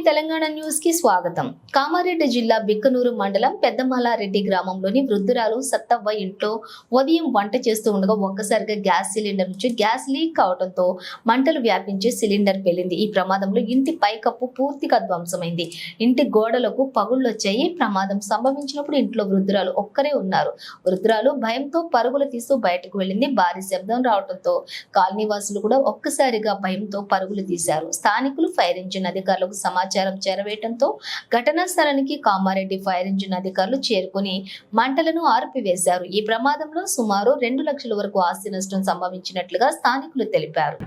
Telangana news కి స్వాగతం. కామారెడ్డి జిల్లా బిక్కనూరు మండలం పెద్దమల్లారెడ్డి గ్రామంలోని వృద్ధురాలు సత్తవ్వ ఇంట్లో ఉదయం వంట చేస్తూ ఉండగా ఒక్కసారిగా గ్యాస్ సిలిండర్ నుంచి గ్యాస్ లీక్ అవడంతో మంటలు వ్యాపించి సిలిండర్ పేలింది. ఈ ప్రమాదంలో ఇంటి పైకప్పు పూర్తిగా ధ్వంసమైంది. ఇంటి గోడలకు పగుళ్లొచ్చాయి. ప్రమాదం సంభవించినప్పుడు ఇంట్లో వృద్ధురాలు ఒక్కరే ఉన్నారు. వృద్ధురాలు భయంతో పరుగులు తీస్తూ బయటకు వెళ్ళింది. భారీ శబ్దం రావడంతో కాలనీవాసులు కూడా ఒక్కసారిగా భయంతో పరుగులు తీశారు. స్థానికులు ఫైర్ ఇంజిన్ అధికారులకు సమాచారం చేరవేయడంతో ఘటనా స్థలానికి కామారెడ్డి ఫైర్ ఇంజిన్ అధికారులు చేరుకుని మంటలను ఆర్పివేశారు. ఈ ప్రమాదంలో సుమారు 2 లక్షల వరకు ఆస్తి నష్టం సంభవించినట్లుగా స్థానికులు తెలిపారు.